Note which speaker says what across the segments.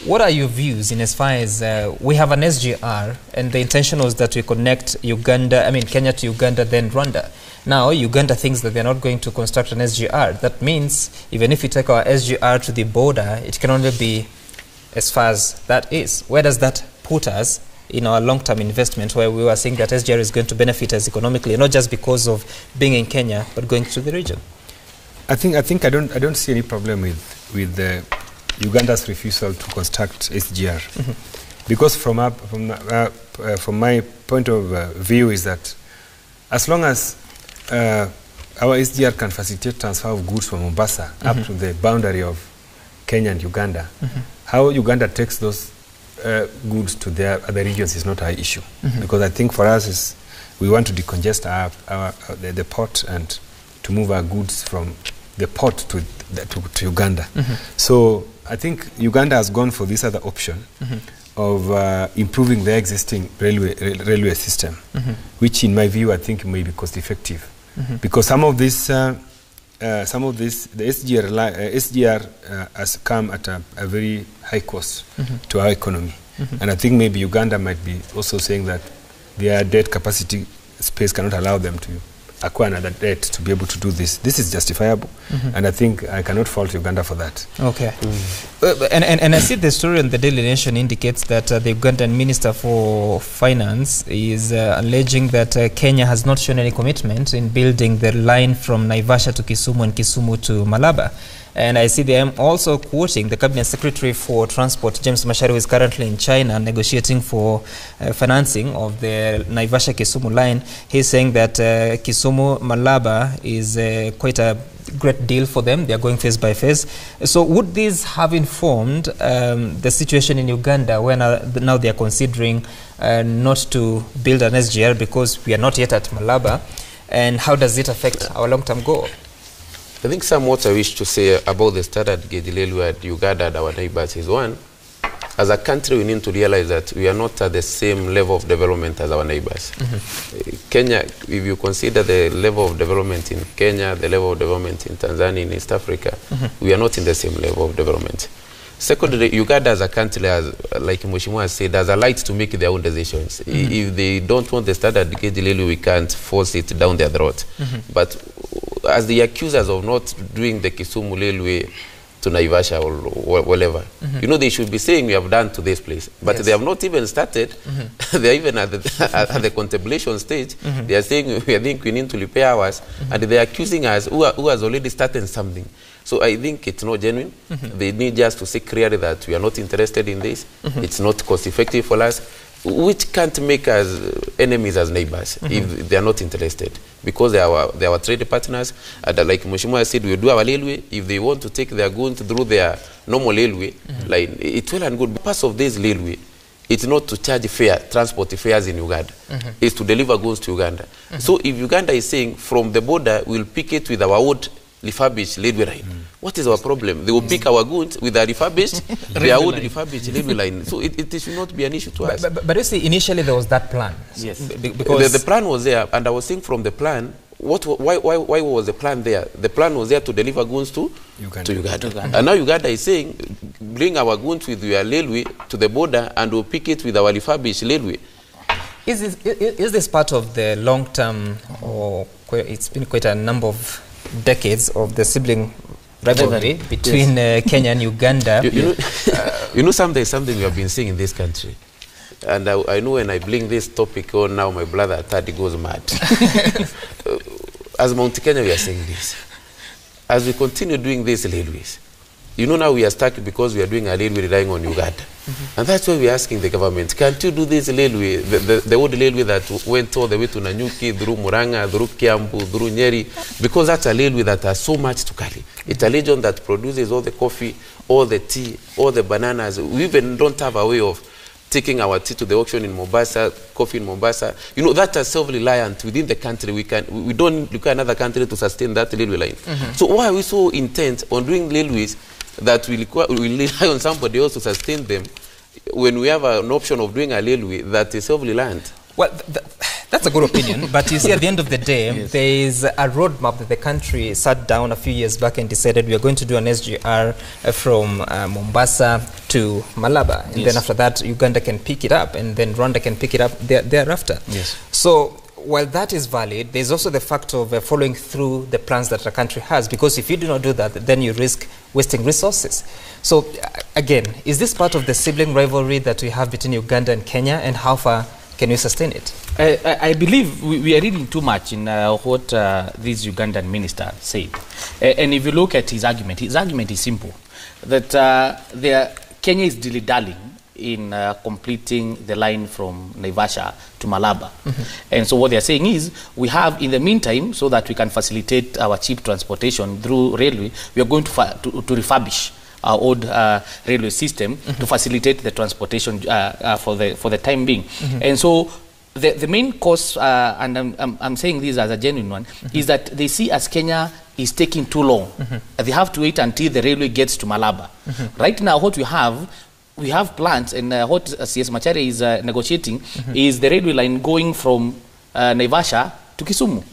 Speaker 1: What are your views in as far as we have an SGR, and the intention was that we connect Kenya to Uganda, then Rwanda. Now, Uganda thinks that they're not going to construct an SGR. That means even if we take our SGR to the border, it can only be as far as that is. Where does that put us in our long-term investment, where we were saying that SGR is going to benefit us economically, not just because of being in Kenya, but going to the region?
Speaker 2: I don't see any problem with Uganda's refusal to construct SGR, because from my point of view is that as long as our SGR can facilitate transfer of goods from Mombasa up to the boundary of Kenya and Uganda, how Uganda takes those goods to their other regions is not our issue, because I think for us we want to decongest the port and to move our goods from the port to Uganda. So I think Uganda has gone for this other option of improving the existing railway system, which in my view I think may be cost effective, because some of this the SGR has come at a very high cost to our economy, and I think maybe Uganda might be also saying that their debt capacity space cannot allow them to acquire another debt to be able to do this. This is justifiable, and I think I cannot fault Uganda for that. Okay.
Speaker 1: And I see the story on the Daily Nation indicates that the Ugandan Minister for Finance is alleging that Kenya has not shown any commitment in building the line from Naivasha to Kisumu and Kisumu to Malaba. And I see them also quoting the Cabinet Secretary for Transport, James Macharia, who is currently in China negotiating for financing of the Naivasha-Kisumu line. He's saying that Kisumu-Malaba is quite a great deal for them. They are going phase by phase. So would this have informed the situation in Uganda when now they are considering not to build an SGR because we are not yet at Malaba? And how does it affect our long-term goal?
Speaker 3: I think somewhat I wish to say about the standard gauge railway at Uganda and our neighbors is one. As a country, we need to realize that we are not at the same level of development as our neighbors. Kenya, if you consider the level of development in Kenya, the level of development in Tanzania, in East Africa, we are not in the same level of development. Secondly, Uganda as a country, like Mheshimiwa said, has a right to make their own decisions. If they don't want the standard gauge railway, we can't force it down their throat. But as the accusers of not doing the Kisumu railway to Naivasha or whatever, you know, they should be saying we have done to this place, but they have not even started. They are even at the contemplation stage. They are saying we think we need to repair ours, and they are accusing us who has already started something. So I think it's not genuine. They need just to say clearly that we are not interested in this. It's not cost effective for us, which can't make us enemies as neighbors if they are not interested, because they are our trade partners. And like Mheshimiwa said, we do our railway. If they want to take their goods through their normal railway line, it's well and good. The purpose of this railway, it's not to charge transport fares in Uganda. It's to deliver goods to Uganda. So if Uganda is saying from the border we'll pick it with our old refurbished railway line, what is our problem? They will pick our goods with a refurbished, their old refurbished railway line. So it should not be an issue to us.
Speaker 1: But you see, initially there was that plan.
Speaker 3: Yes. Because the plan was there, and I was saying from the plan, why was the plan there? The plan was there to deliver goods to Uganda. And now Uganda is saying, bring our goods with your railway to the border and we'll pick it with our refurbished railway.
Speaker 1: Is this part of the long-term, or it's been quite a number of decades of the sibling rivalry between Kenya and Uganda?
Speaker 3: You know something we have been seeing in this country, and I know when I bring this topic on now, my brother Tadi goes mad. As Mount Kenya, we are saying this. As we continue doing these railways, you know, now we are stuck because we are doing a railway relying on Uganda. And that's why we are asking the government, can't you do this railway, the old railway that went all the way to Nanyuki, through Muranga, through Kiambu, through Nyeri, because that's a railway that has so much to carry. It's a region that produces all the coffee, all the tea, all the bananas. We even don't have a way of taking our tea to the auction in Mombasa, coffee in Mombasa. You know, that is self-reliant within the country. We don't require another country to sustain that railway line. So why are we so intent on doing railways that we rely on somebody else to sustain them when we have an option of doing a railway that is self-reliant?
Speaker 1: Well, That's a good opinion, but you see, at the end of the day, there is a roadmap that the country sat down a few years back and decided we are going to do an SGR from Mombasa to Malaba, and then after that, Uganda can pick it up, and then Rwanda can pick it up thereafter.
Speaker 4: Yes.
Speaker 1: So while that is valid, there's also the fact of following through the plans that a country has, because if you do not do that, then you risk wasting resources. So again, is this part of the sibling rivalry that we have between Uganda and Kenya, and how far can you sustain it?
Speaker 4: I believe we are reading too much in what this Ugandan minister said. And if you look at his argument is simple. That Kenya is dilly-dallying in completing the line from Naivasha to Malaba. And so what they are saying is, we have, in the meantime, so that we can facilitate our cheap transportation through railway, we are going to refurbish our old railway system to facilitate the transportation for the time being. And so the main cause, and I'm saying this as a genuine one, is that they see as Kenya is taking too long. They have to wait until the railway gets to Malaba. Right now, what we have plans, and what CS Macharia is negotiating is the railway line going from Naivasha to Kisumu.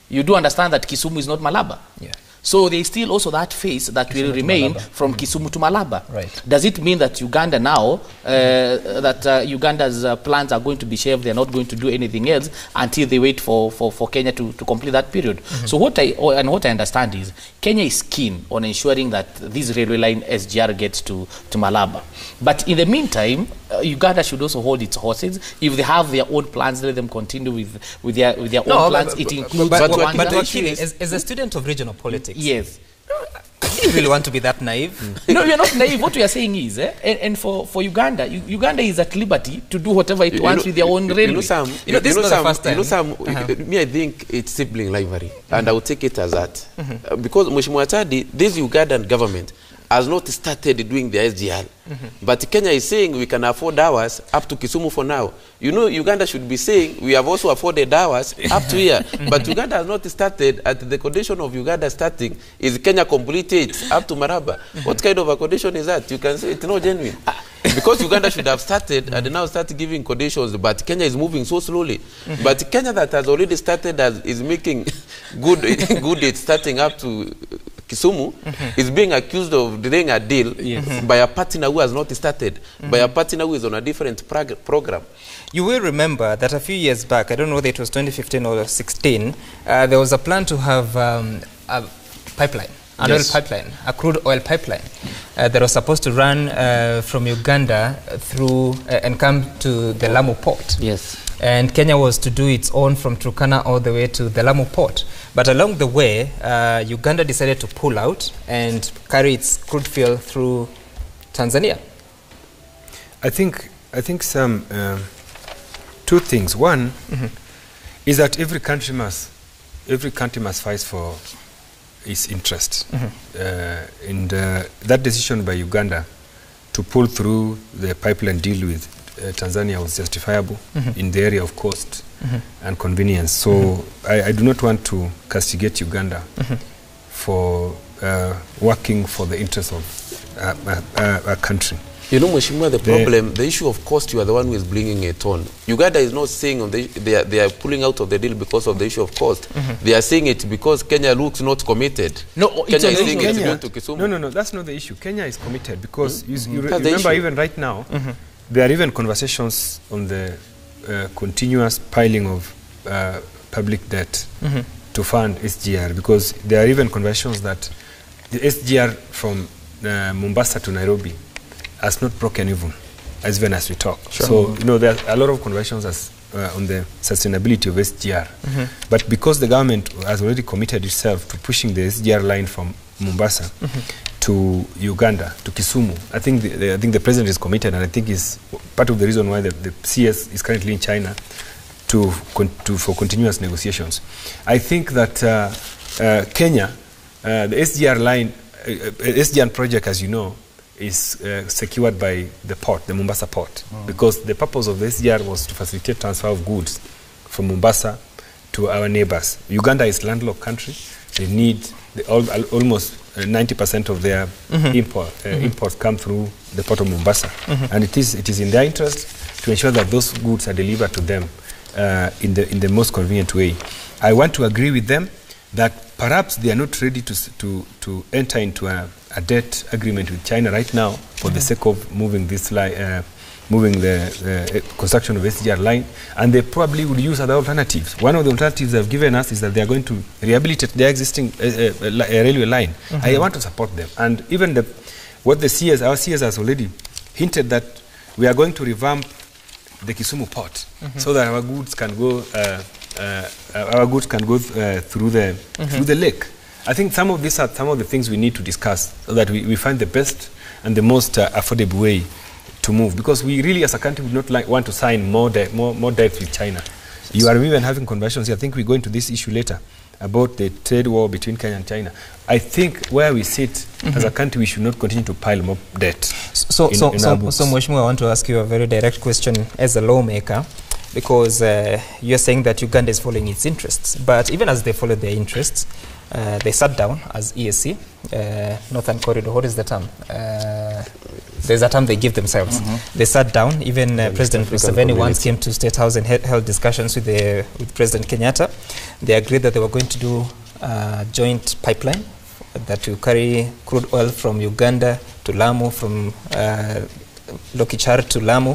Speaker 4: You do understand that Kisumu is not Malaba.
Speaker 1: Yeah.
Speaker 4: So there is still also that phase that Kisumu will remain from Kisumu to Malaba. Right. Does it mean that Uganda now, Uganda's plans are going to be shelved, they're not going to do anything else until they wait for Kenya to complete that period? So what I understand is, Kenya is keen on ensuring that this railway line SGR gets to Malaba. But in the meantime, Uganda should also hold its horses. If they have their own plans, let them continue with their own plans. It includes...
Speaker 1: But actually, as a student of regional politics,
Speaker 4: yes.
Speaker 1: Do you really want to be that naive?
Speaker 4: No, we are not naive. What we are saying is, and for Uganda, Uganda is at liberty to do whatever it wants with their own railway.
Speaker 1: This is not the first time.
Speaker 3: Me, I think it's sibling rivalry, and I will take it as that. Because Mheshimiwa Chadi, this Ugandan government has not started doing the SGR. But Kenya is saying we can afford hours up to Kisumu for now. You know, Uganda should be saying we have also afforded hours up to here. But Uganda has not started. At the condition of Uganda starting is Kenya completed up to Maraba. What kind of a condition is that? You can say it's not genuine. Because Uganda should have started and now start giving conditions, but Kenya is moving so slowly. But Kenya that has already started is making good it's starting up to Kisumu is being accused of doing a deal by a partner who has not started, by a partner who is on a different program.
Speaker 1: You will remember that a few years back, I don't know whether it was 2015 or 16, there was a plan to have a pipeline, an oil pipeline, a crude oil pipeline that was supposed to run from Uganda through and come to the Lamu port.
Speaker 4: Yes.
Speaker 1: And Kenya was to do its own from Turkana all the way to the Lamu port. But along the way, Uganda decided to pull out and carry its crude fuel through Tanzania.
Speaker 2: I think some two things. One is that every country must fight for its interest. And that decision by Uganda to pull through the pipeline deal with Tanzania was justifiable in the area of cost and convenience. So I do not want to castigate Uganda for working for the interest of a country.
Speaker 3: You know, Mheshimiwa, the issue of cost, you are the one who is bringing it on. Uganda is not saying they are pulling out of the deal because of the issue of cost. They are saying it because Kenya looks not committed.
Speaker 4: No,
Speaker 3: Kenya is saying it's going to Kisumu.
Speaker 2: No, that's not the issue. Kenya is committed because you remember even right now, there are even conversations on the continuous piling of public debt to fund SGR, because there are even conversations that the SGR from Mombasa to Nairobi has not broken even as we talk. Sure. So, you know, there are a lot of conversations on the sustainability of SGR. But because the government has already committed itself to pushing the SGR line from Mombasa to Uganda, to Kisumu, I think the president is committed, and I think is part of the reason why the CS is currently in China for continuous negotiations. I think that Kenya, the SGR line, SGR project, as you know, is secured by the port, the Mombasa port, because the purpose of the SGR was to facilitate transfer of goods from Mombasa to our neighbors. Uganda is a landlocked country. They need almost 90% of their imports come through the port of Mombasa, and it is in their interest to ensure that those goods are delivered to them in the most convenient way. I want to agree with them that perhaps they are not ready to enter into a debt agreement with China right now for the sake of moving this line, moving the construction of SGR line, and they probably would use other alternatives. One of the alternatives they've given us is that they are going to rehabilitate their existing railway line. I want to support them, and even what the CS, our CS has already hinted that we are going to revamp the Kisumu port so that our goods can go through the lake. I think some of these are some of the things we need to discuss so that we find the best and the most affordable way to move, because we really as a country would not want to sign more debts with China. You are even having conversations. I think we go into this issue later about the trade war between Kenya and China. I think where we sit as a country, we should not continue to pile more debt.
Speaker 1: So Mheshimiwa, I want to ask you a very direct question as a lawmaker, because you're saying that Uganda is following its interests, but even as they follow their interests, they sat down as EAC, Northern Corridor. What is the term? There's a term they give themselves. They sat down. Even President Museveni once came to State House and held discussions with President Kenyatta. They agreed that they were going to do a joint pipeline that will carry crude oil from Uganda to Lamu, from Lokichar to Lamu,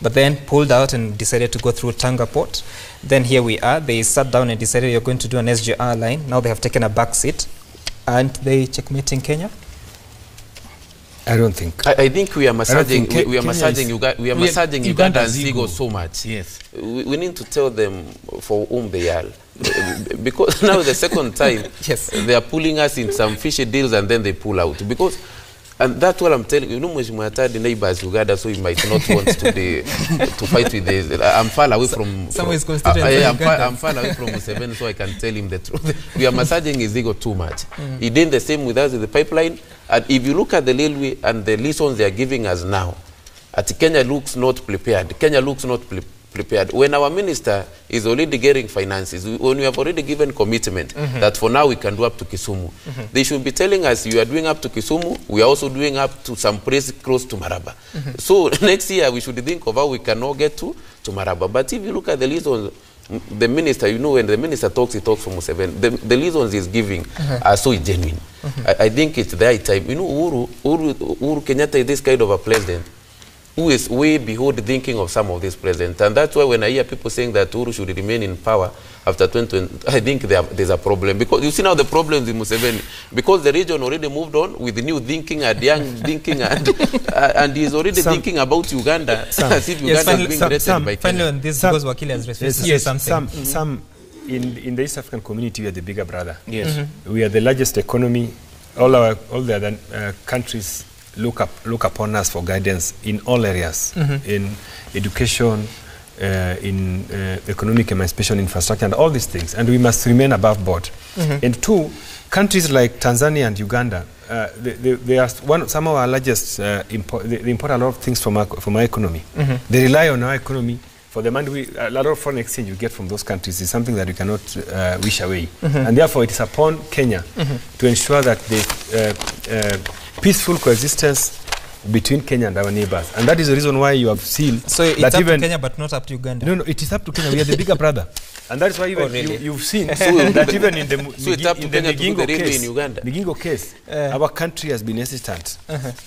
Speaker 1: but then pulled out and decided to go through Tanga Port. Then here we are. They sat down and decided you're going to do an SGR line. Now they have taken a back seat. Aren't they checkmating Kenya?
Speaker 2: I don't think.
Speaker 3: I think we are massaging Uganda's ego so much.
Speaker 4: Yes.
Speaker 3: We need to tell them for whom they are. Because now the second time they are pulling us in some fishy deals and then they pull out. Because, and that's what I'm telling you. You know, the neighbors Uganda, so you might not want to fight with this. I'm far away from. I'm far away from Museveni, so I can tell him the truth. We are massaging his ego too much. He did the same with us with the pipeline. And if you look at the railway and the lessons they are giving us now, Kenya looks not prepared. Kenya looks not prepared. When our minister is already getting finances, when we have already given commitment that for now we can do up to Kisumu, they should be telling us you are doing up to Kisumu, we are also doing up to some place close to Maraba. So next year we should think of how we can all get to Maraba. But if you look at the reasons, the minister, you know, when the minister talks, he talks for Museveni. The reasons he's giving are so genuine. I think it's their time. You know, Uhuru Kenyatta is this kind of a president who is way beyond thinking of some of these presidents. And that's why when I hear people saying that Uhuru should remain in power after 2020, I think there's a problem. Because you see now the problems in Museveni, because the region already moved on with new thinking and young thinking, and he's already thinking about Uganda as if Uganda is being threatened by Kenya.
Speaker 1: Finally on this, because Wakili has refused to say something.
Speaker 2: Some in the East African community, we are the bigger brother. Yes. We are the largest economy. All the other countries look upon us for guidance in all areas, in education, in economic emancipation, infrastructure, and all these things. And we must remain above board. And two, countries like Tanzania and Uganda, they are some of our largest. They import a lot of things from our economy. They rely on our economy. For the money, a lot of foreign exchange you get from those countries is something that we cannot wish away. And therefore, it is upon Kenya to ensure that the peaceful coexistence between Kenya and our neighbors. And that is the reason why you have seen
Speaker 1: so it's that up to Kenya, but not up to Uganda.
Speaker 2: No, it is up to Kenya. We are the bigger brother. And that's why even you've seen that even in the Migingo case, our country has been hesitant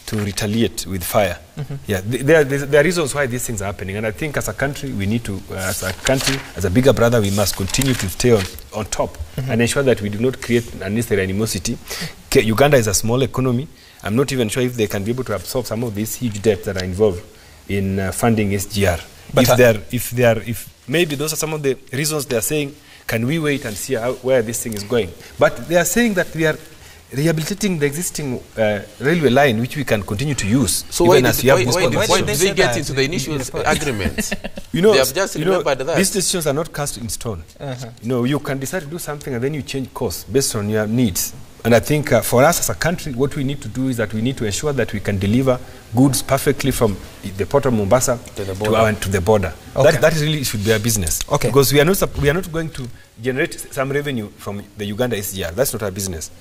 Speaker 2: to retaliate with fire. Yeah, there are reasons why these things are happening. And I think as a country, we need to, as a bigger brother, we must continue to stay on top and ensure that we do not create unnecessary animosity. Uganda is a small economy. I'm not even sure if they can be able to absorb some of these huge debts that are involved in funding SGR. But if maybe those are some of the reasons they are saying, can we wait and see where this thing is going? But they are saying that we are rehabilitating the existing railway line, which we can continue to use.
Speaker 3: So why did they get into the initial agreement? They have just remembered that.
Speaker 2: These decisions are not cast in stone. You can decide to do something and then you change course based on your needs. And I think for us as a country, what we need to do is that we need to ensure that we can deliver goods perfectly from the port of Mombasa to the border. Okay. That really should be our business. Okay. Because we are not going to generate some revenue from the Uganda SGR. That's not our business.